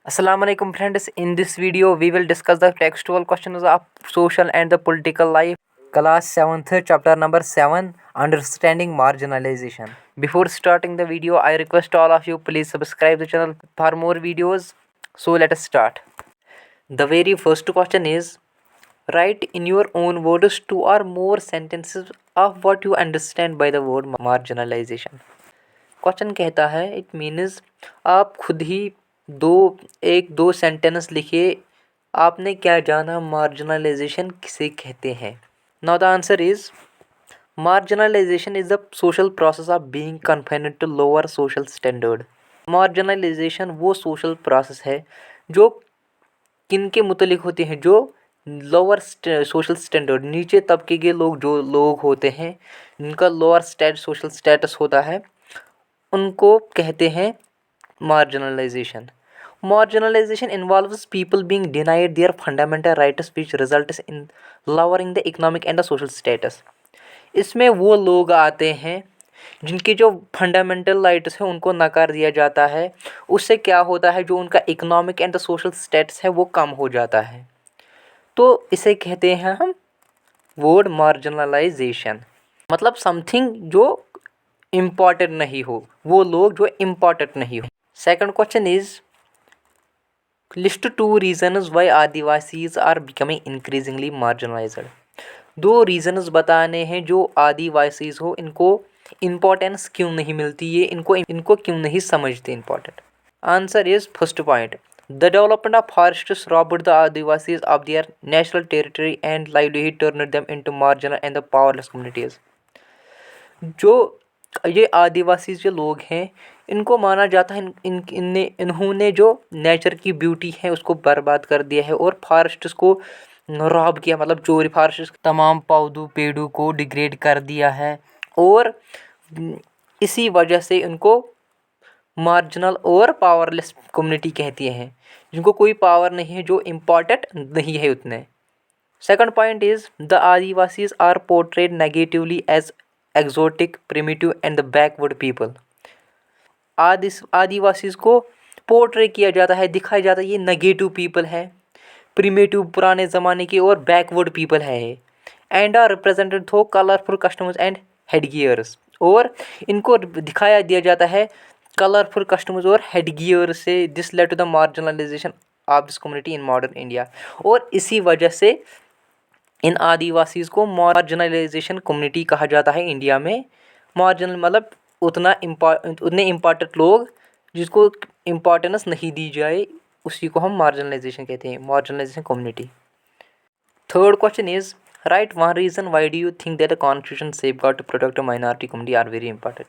Assalamu alaikum friends. In this video we will discuss the textual questions of social and the political life, class 7th, chapter number 7, understanding marginalization. Before starting the video, I request all of you please subscribe the channel for more videos. So let us start. The very first question is, write in your own words two or more sentences of what you understand by the word marginalization. Question कहता है it means आप खुद ही दो sentence लिखिए आपने क्या जाना marginalisation किसे कहते हैं. Now the answer is marginalisation is the social process of being confined to lower social standard. Marginalisation वो सोशल प्रोसेस है जो किन के मुतलिक होते हैं, जो लोअर सोशल स्टैंडर्ड, नीचे तबके के लोग जो लोग होते हैं जिनका लोअर सोशल स्टेटस होता है उनको कहते हैं marginalization. Marginalization involves people being denied their fundamental rights which results in lowering the economic and the social status. इसमें वो लोग आते हैं जिनकी जो फंडामेंटल राइट्स है उनको नकार दिया जाता है. उससे क्या होता है, जो उनका economic and the social status है वो कम हो जाता है. तो इसे कहते हैं हम वर्ड मार्जिनलाइजेशन. मतलब समथिंग जो इम्पॉर्टेंट नहीं हो, वो लोग जो इम्पॉर्टेंट नहीं हो. Second question is list two reasons why Adivasis are becoming increasingly marginalised. दो रीजन्स बताने हैं जो आदिवासीज हो इनको इम्पोर्टेंस क्यों नहीं मिलती, ये इनको क्यों नहीं समझते important. Answer is first point, the development of forests robbed the Adivasis of their natural territory and livelihood turned them into marginal and the powerless communities. जो ये आदिवासी जो लोग हैं इनको माना जाता है इन्होंने जो नेचर की ब्यूटी है उसको बर्बाद कर दिया है और फॉरेस्ट्स को रॉब किया, मतलब चोरी, फॉरेस्ट तमाम पौधों पेड़ों को डिग्रेड कर दिया है और इसी वजह से इनको मार्जिनल और पावरलेस कम्युनिटी कहती हैं, जिनको कोई पावर नहीं है, जो इम्पोर्टेंट नहीं है उतने. Second point is the Adivasis are portrayed negatively as exotic, primitive and the backward people. Adivasis को पोर्ट्रे किया जाता है, दिखाया जाता है ये नेगेटिव पीपल है, प्रिमिटिव पुराने ज़माने के और बैकवर्ड पीपल है, and are represented through colourful customs and headgears. और इनको दिखाया दिया जाता है कलरफुल कस्टम्स और हेडगियर से. This led to the marginalisation of this community in modern India. और इसी वजह से इन आदिवासीज को मार्जिनलाइजेशन कम्युनिटी कहा जाता है इंडिया में. मार्जिनल मतलब उतने इम्पॉर्टेंट लोग जिसको इम्पोर्टेंस नहीं दी जाए, उसी को हम मार्जिनलाइजेशन कहते हैं, marginalisation community. Third question is write one reason why do you think that the constitution safeguard to protect minority community are very important.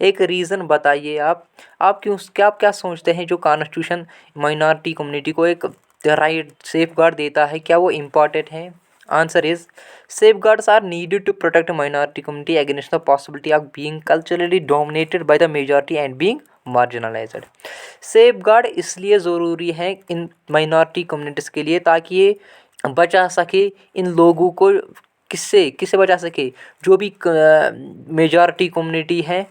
एक रीज़न बताइए आप क्या सोचते हैं जो कॉन्स्टिट्यूशन माइनॉरिटी कम्युनिटी को एक राइट सेफगार्ड देता है, क्या वो इम्पॉर्टेंट है. Answer is safeguards are needed to protect a minority community against the possibility of being culturally dominated by the majority and being marginalized. Safeguard इसलिए ज़रूरी है इन minority communities के लिए ताकि ये बचा सके इन लोगों को. किससे बचा सके, जो भी मेजॉरिटी कम्युनिटी है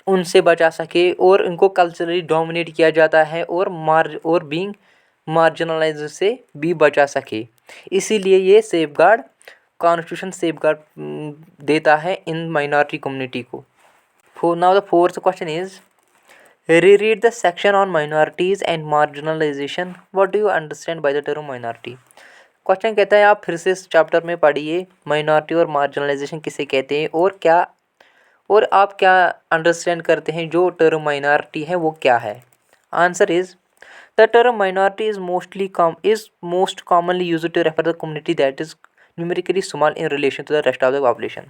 उनसे बचा सके और इनको कल्चरली डोमिनेट किया जाता है और बीइंग मार्जिनलाइज से भी बचा सके. इसीलिए ये सेफगार्ड कॉन्स्टिट्यूशन सेफगार्ड देता है इन माइनॉरिटी कम्युनिटी को. Now the fourth question is read the section on minorities and marginalisation. What do you understand by the term minority. Question कहता है आप फिर से इस चैप्टर में पढ़िए माइनॉरिटी और मार्जिनलाइजेशन किसे कहते हैं और आप क्या अंडरस्टैंड करते हैं जो टर्म माइनॉरिटी है वो क्या है. Answer is the term minority is most commonly used to refer to the community that is numerically small in relation to the rest of the population.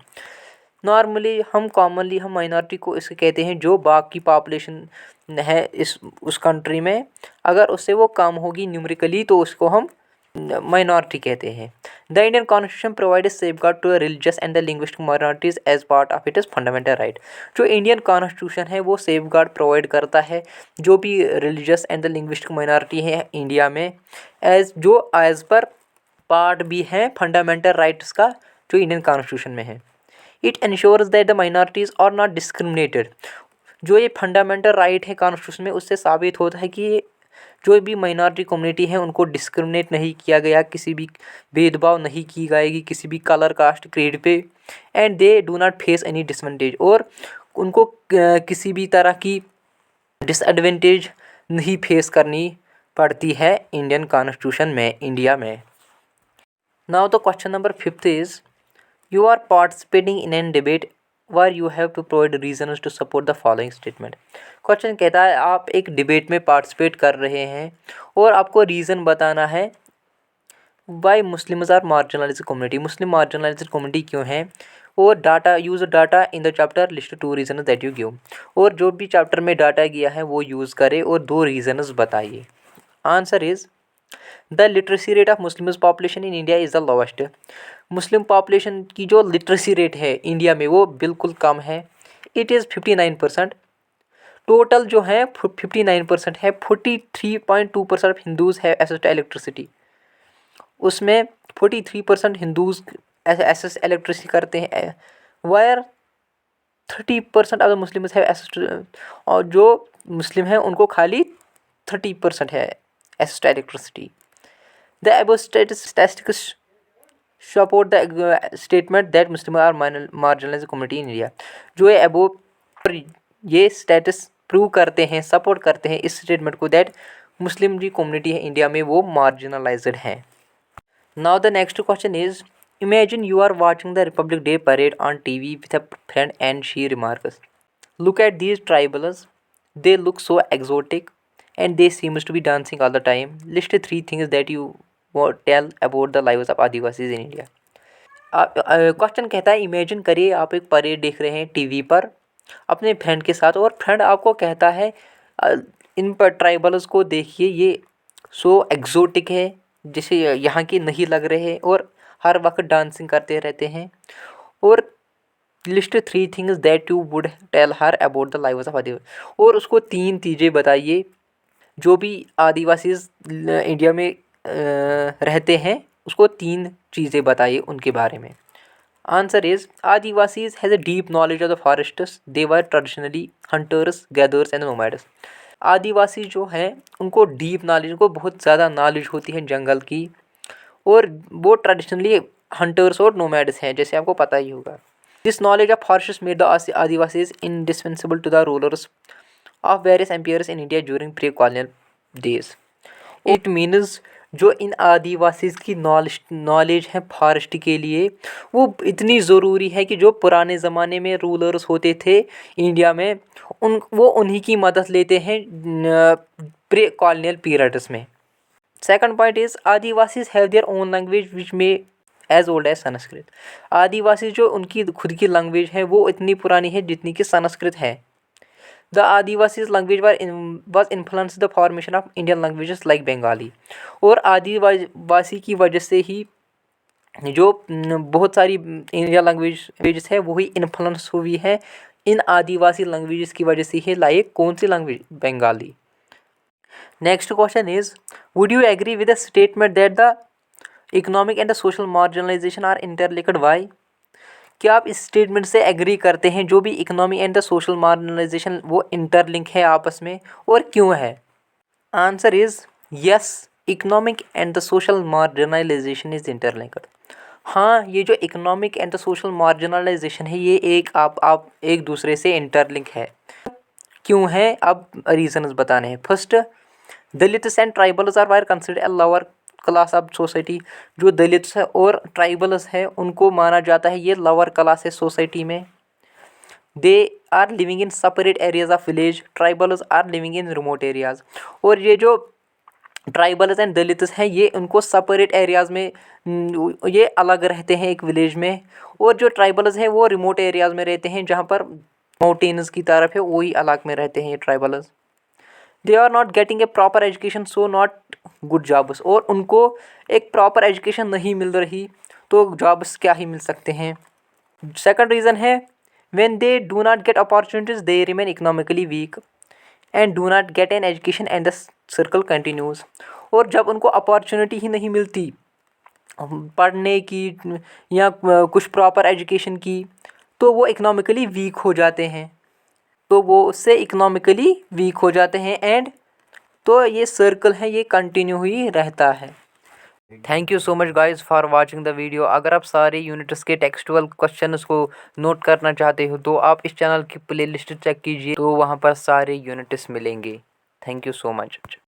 Normally हम माइनॉरिटी को इसके कहते हैं जो बाकी पॉपुलेशन है उस कंट्री में, अगर उससे वो कम होगी न्यूमेरिकली तो उसको हम माइनॉरिटी कहते हैं. The Indian constitution provide safeguard to religious and the linguistic minorities as part of it is fundamental right. जो इंडियन कॉन्स्टिट्यूशन है वो सेफगार्ड प्रोवाइड करता है जो भी religious and the linguistic minority है इंडिया में एज पर पार्ट भी है फंडामेंटल राइट्स का जो इंडियन कॉन्स्टिट्यूशन में है. It ensures that the minorities are not discriminated. जो ये फंडामेंटल राइट है कॉन्स्टिट्यूशन में उससे साबित होता है कि जो भी माइनॉरिटी कम्युनिटी है उनको डिस्क्रिमिनेट नहीं किया गया, किसी भी भेदभाव नहीं की जाएगी किसी भी कलर कास्ट क्रीड पे। And they do not face any disadvantage, और उनको किसी भी तरह की डिसएडवांटेज नहीं फेस करनी पड़ती है इंडियन कॉन्स्टिट्यूशन में, इंडिया में। Now the question number 5 is, you are participating in an debate where you have to provide reasons to support the following statement। Question कहता है आप एक डिबेट में पार्टिसिपेट कर रहे हैं और आपको रीज़न बताना है why Muslims are marginalised community, Muslim marginalised community क्यों है, और data use data in the chapter list 2 reason that you give, और जो भी चैप्टर में डाटा गया है वो यूज़ करें और 2 रीजन्स बताइए। Answer is the literacy rate of Muslims population in India is the lowest. Muslim population की जो लिटरेसी रेट है इंडिया में वो बिल्कुल कम है, इट इज़ 59%। टोटल जो है 59% है, 43.2% ऑफ हिंदूज़ है एसेस टू इलेक्ट्रिसिटी, उसमें 43% हिंदूज़ एसेस इलेक्ट्रिसिटी करते हैं, वायर 30% ऑफ द मुस्लिम्स है एसेस टू, और जो मुस्लिम हैं उनको खाली 30% है access to electricity. The above statistics support the statement that Muslim are marginalised community in India. जो है अबव ये स्टेटस प्रूव करते हैं, सपोर्ट करते हैं इस स्टेटमेंट को दैट मुस्लिम जी कम्युनिटी है इंडिया में वो मार्जिनलाइज्ड है। Now the next question is, imagine you are watching the Republic Day parade on TV with a friend and she remarks, look at these tribals, they look so exotic and they seems to be dancing all the time. List 3 things that you tell about the lives of Adivasis in India. Question कहता है imagine करिए आप एक parade देख रहे हैं TV पर अपने फ्रेंड के साथ, और फ्रेंड आपको कहता है इन पर ट्राइबल्स को देखिए ये सो एग्जोटिक है, जैसे यहाँ के नहीं लग रहे और हर वक्त डांसिंग करते रहते हैं, और list 3 things that you would tell her about the lives of Adivasi, और उसको 3 चीज़ें बताइए जो भी आदिवासी इंडिया में रहते हैं उसको 3 चीज़ें बताइए उनके बारे में। Answer is Adivasis has a deep knowledge of the forests, they were traditionally hunters gatherers and nomads. Adivasi जो हैं उनको डीप नॉलेज, उनको बहुत ज़्यादा नॉलेज होती है जंगल की, और वो ट्रेडिशनली हंटर्स और नोमैड्स हैं, जैसे आपको पता ही होगा। This knowledge of forests made the Adivasis indispensable to the rulers of various empires in India during pre colonial days. It means जो इन आदिवासीज की नॉलेज है फॉरेस्ट के लिए वो इतनी ज़रूरी है कि जो पुराने ज़माने में रूलर्स होते थे इंडिया में वो उन्हीं की मदद लेते हैं प्री कॉलोनियल पीरियड्स में। Second point is Adivasis have their own language which में एज ओल्ड एज संस्कृत। आदिवासी जो उनकी खुद की लैंग्वेज है वो इतनी पुरानी है जितनी कि संस्कृत है। The Adivasis language was influenced the formation of Indian languages like Bengali, और आदिवासी की वजह से ही जो बहुत सारी इंडियन लैंग्वेजेस है वही इन्फ्लुएंस हुई है इन आदिवासी लैंग्वेजेस की वजह से ही, लाइक कौन सी language, Bengali. Next question is, would you agree with the statement that the economic and the social marginalisation are interlinked, why? क्या आप इस स्टेटमेंट से एग्री करते हैं जो भी economy and the social marginalisation वो इंटरलिंक है आपस में, और क्यों है? Answer is yes, economic and the social marginalisation is interlinked. हाँ, ये जो economic and the social marginalisation है ये एक आप एक दूसरे से इंटरलिंक है। क्यों है, अब रीजंस बताने हैं। First, Dalits and tribals are were considered a lower class of society. जो दलित्स है और ट्राइबल्स है उनको माना जाता है ये लोअर क्लास है सोसाइटी में। They are living in separate areas of village, tribals are living in remote areas. और ये जो ट्राइबल्स एंड दलित्स हैं ये उनको सेपरेट एरियाज में ये अलग रहते हैं एक विलेज में, और जो ट्राइबल्स हैं वो रिमोट एरियाज में रहते हैं जहाँ पर माउंटेन्स की तरफ है वही अलग में रहते हैं ये tribals. They are not getting a proper education so not good jobs, और उनको एक प्रॉपर एजुकेशन नहीं मिल रही तो जॉब्स क्या ही मिल सकते हैं। सेकंड रीज़न है when they do not gate opportunities they remain economically weak and do not get an education and the circle continues. और जब उनको अपॉर्चुनिटी ही नहीं मिलती पढ़ने की या कुछ प्रॉपर एजुकेशन की तो वो इकोनॉमिकली वीक हो जाते हैं, तो वो उससे इकोनॉमिकली वीक हो जाते हैं एंड तो ये सर्कल है, ये कंटिन्यू ही रहता है। Thank you so much guys for watching the video. अगर आप सारे यूनिट्स के टेक्सचुअल क्वेश्चंस को नोट करना चाहते हो तो आप इस चैनल की प्लेलिस्ट चेक कीजिए, तो वहाँ पर सारे यूनिट्स मिलेंगे। Thank you so much.